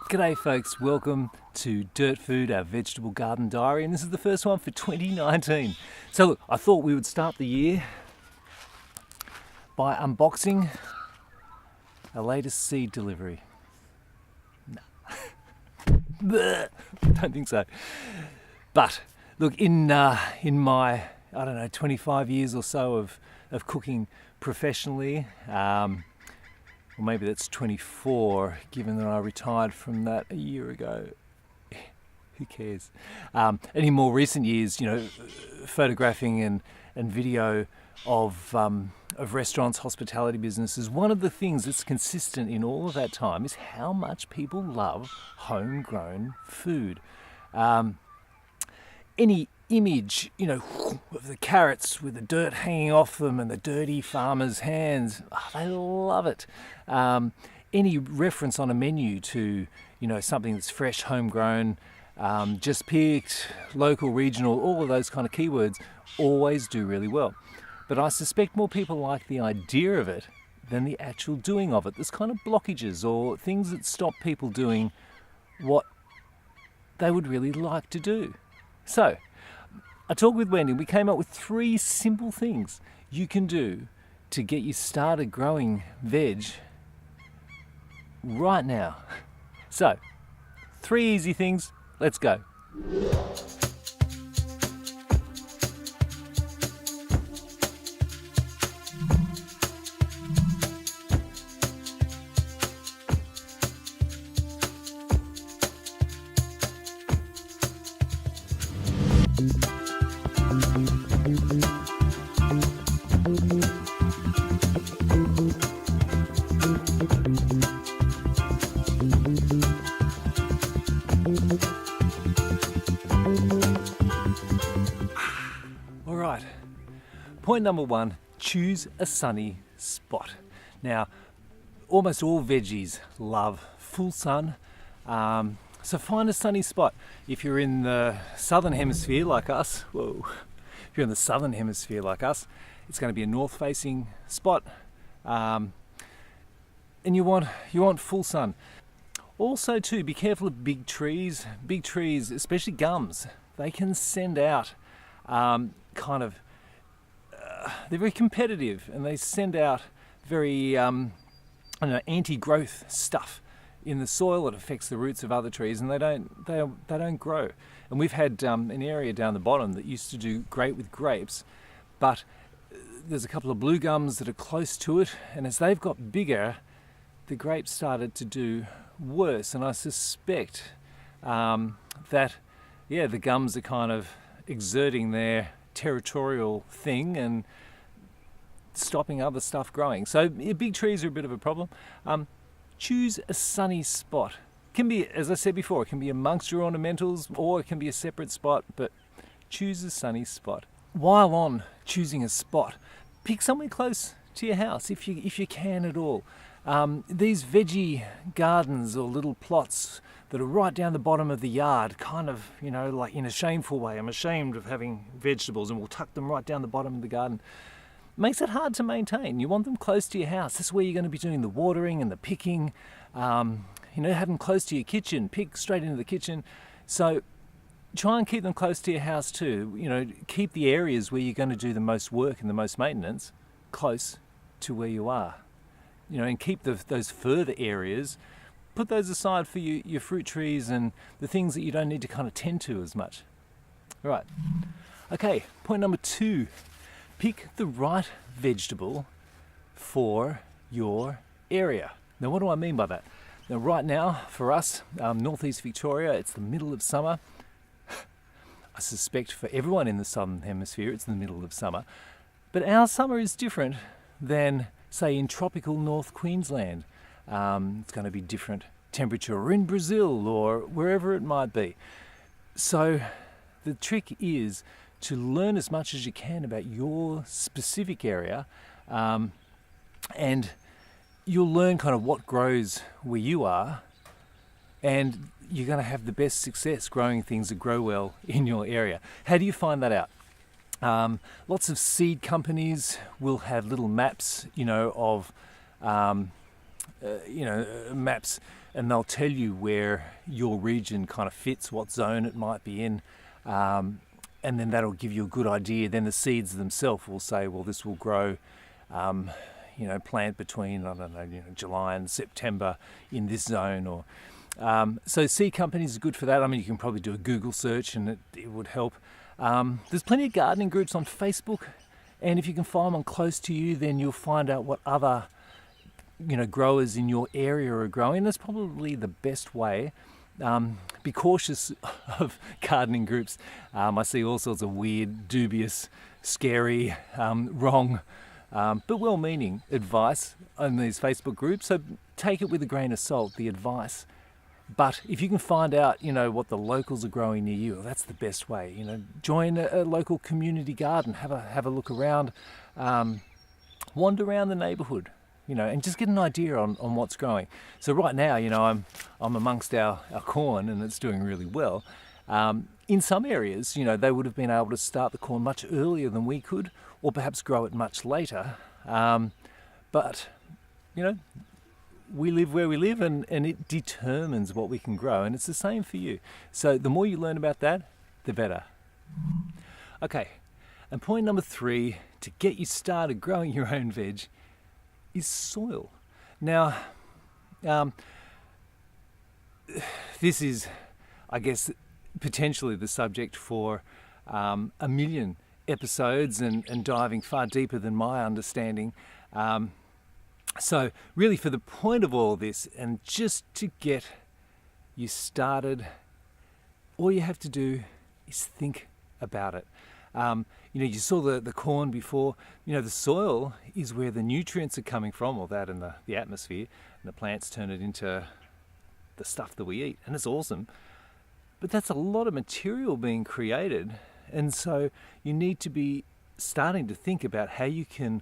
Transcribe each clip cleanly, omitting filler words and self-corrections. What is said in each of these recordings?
G'day folks, welcome to Dirtfood, our vegetable garden diary, and this is the first one for 2019. So look, I thought we would start the year by unboxing our latest seed delivery. No, don't think so. But look, in my, 25 years or so of cooking professionally, or maybe that's 24, given that I retired from that a year ago. Who cares? In more recent years, photographing and video of restaurants, hospitality businesses, one of the things that's consistent in all of that time is how much people love homegrown food. Any image, of the carrots with the dirt hanging off them and the dirty farmers' hands, they love it. Any reference on a menu to, something that's fresh, homegrown, just picked, local, regional, all of those kind of keywords always do really well. But I suspect more people like the idea of it than the actual doing of it. There's kind of blockages or things that stop people doing what they would really like to do. So, I talked with Wendy. We came up with 3 simple things you can do to get you started growing veg right now. So, 3 easy things. Let's go. All right, point number 1, choose a sunny spot. Now, almost all veggies love full sun, so find a sunny spot. If you're in the southern hemisphere like us, if you're in the southern hemisphere like us, it's going to be a north-facing spot, and you want full sun. Also too, be careful of big trees. Big trees, especially gums, they can send out they're very competitive, and they send out very anti-growth stuff in the soil. It affects the roots of other trees, and they don't grow. And we've had an area down the bottom that used to do great with grapes, but there's a couple of blue gums that are close to it, and as they've got bigger, the grapes started to do worse. And I suspect that the gums are kind of exerting their territorial thing and stopping other stuff growing. So big trees are a bit of a problem. Choose a sunny spot. It can be, as I said before, it can be amongst your ornamentals, or it can be a separate spot, but choose a sunny spot. While on choosing a spot, pick somewhere close to your house if you can at all. These veggie gardens or little plots that are right down the bottom of the yard, kind of, like in a shameful way. I'm ashamed of having vegetables, and we'll tuck them right down the bottom of the garden. Makes it hard to maintain. You want them close to your house. This is where you're going to be doing the watering and the picking. Have them close to your kitchen. Pick straight into the kitchen. So try and keep them close to your house too. Keep the areas where you're going to do the most work and the most maintenance close to where you are. And keep those further areas, put those aside for your fruit trees and the things that you don't need to kind of tend to as much. All right. Okay, point number 2. Pick the right vegetable for your area. Now, what do I mean by that? Now, right now, for us, northeast Victoria, it's the middle of summer. I suspect for everyone in the southern hemisphere, it's the middle of summer. But our summer is different than, say, in tropical North Queensland. It's going to be different temperature, or in Brazil, or wherever it might be. So the trick is to learn as much as you can about your specific area, and you'll learn kind of what grows where you are, and you're going to have the best success growing things that grow well in your area. How do you find that out? Lots of seed companies will have little maps, of maps and they'll tell you where your region kind of fits, what zone it might be in, and then that'll give you a good idea. Then the seeds themselves will say, well, this will grow, plant between, I don't know, July and September in this zone, or so seed companies are good for that. I mean, you can probably do a Google search and it would help. There's plenty of gardening groups on Facebook, and if you can find one close to you, then you'll find out what other growers in your area are growing. That's probably the best way. Be cautious of gardening groups. I see all sorts of weird, dubious, scary, wrong, but well-meaning advice on these Facebook groups. So take it with a grain of salt, the advice. But if you can find out, what the locals are growing near you, well, that's the best way. Join a local community garden, have a look around, wander around the neighbourhood, and just get an idea on what's growing. So right now, I'm amongst our corn, and it's doing really well. In some areas, they would have been able to start the corn much earlier than we could, or perhaps grow it much later. But we live where we live, and it determines what we can grow, and it's the same for you. So the more you learn about that, the better. Okay, and point number 3 to get you started growing your own veg is soil. Now, this is, I guess, potentially the subject for a million episodes and diving far deeper than my understanding. So really, for the point of all this, and just to get you started, all you have to do is think about it. You saw the corn before. The soil is where the nutrients are coming from, or that and the atmosphere, and the plants turn it into the stuff that we eat, and it's awesome. But that's a lot of material being created, and so you need to be starting to think about how you can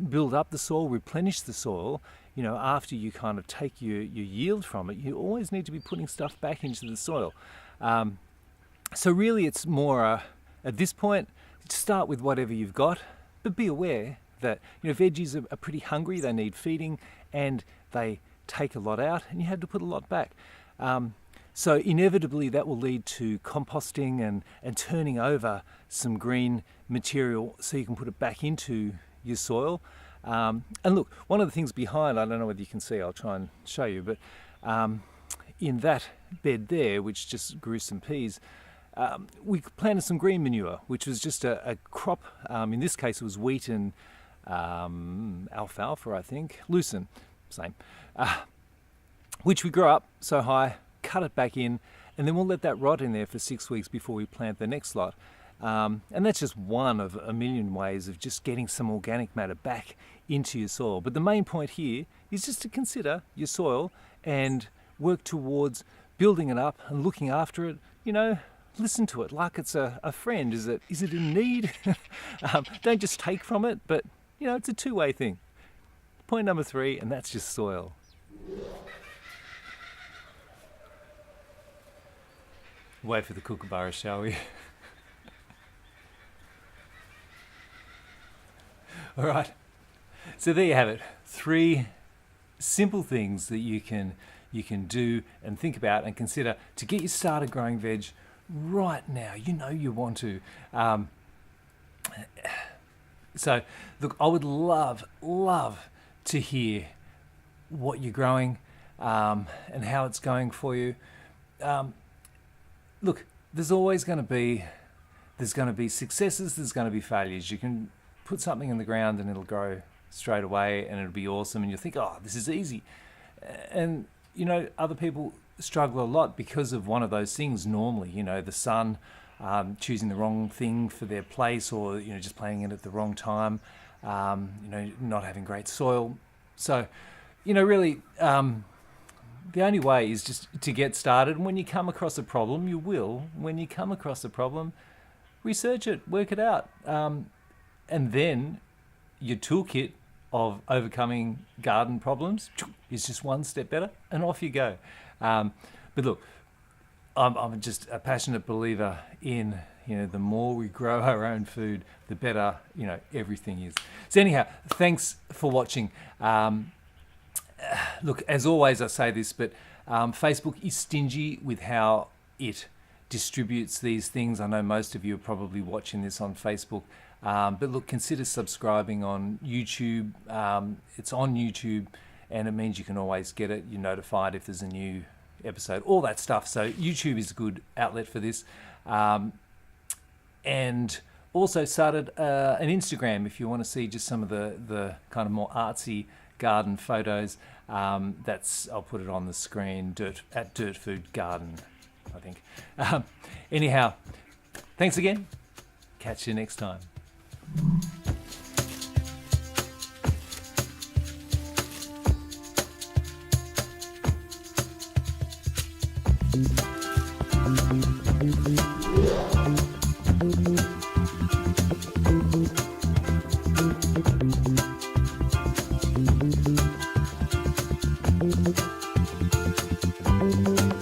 build up the soil, replenish the soil. After you kind of take your yield from it, you always need to be putting stuff back into the soil. So really, it's more at this point, start with whatever you've got, but be aware that veggies are pretty hungry. They need feeding, and they take a lot out, and you have to put a lot back. So inevitably that will lead to composting and turning over some green material so you can put it back into your soil. And look, one of the things behind, I don't know whether you can see, I'll try and show you, but in that bed there, which just grew some peas, we planted some green manure, which was just a crop. In this case, it was wheat and alfalfa, I think, lucerne, same, which we grew up so high, cut it back in, and then we'll let that rot in there for 6 weeks before we plant the next lot. And that's just one of a million ways of just getting some organic matter back into your soil. But the main point here is just to consider your soil and work towards building it up and looking after it. Listen to it like it's a friend. Is it in need? Don't just take from it, but it's a two-way thing. Point number 3, and that's just soil. Wait for the kookaburra, shall we? All right, so there you have it. 3 simple things that you can do and think about and consider to get you started growing veg right now. You want to. So look, I would love to hear what you're growing and how it's going for you. Look, there's always going to be successes, there's going to be failures. You can put something in the ground and it'll grow straight away and it'll be awesome, and you'll think, oh, this is easy. And other people struggle a lot because of one of those things normally, the sun, choosing the wrong thing for their place, or just planting it at the wrong time, not having great soil. So really, the only way is just to get started. And when you come across a problem, when you come across a problem, research it, work it out, and then your toolkit of overcoming garden problems is just one step better, and off you go. But look, I'm just a passionate believer in, the more we grow our own food, the better, everything is. So anyhow, thanks for watching. look, as always, I say this, but Facebook is stingy with how it distributes these things. I know most of you are probably watching this on Facebook, but look, consider subscribing on YouTube. It's on YouTube, and it means you can always get it. You're notified if there's a new episode, all that stuff. So YouTube is a good outlet for this. And also started an Instagram if you want to see just some of the kind of more artsy garden photos. I'll put it on the screen, at Dirtfood Garden, I think. Anyhow, thanks again. Catch you next time. Thank you.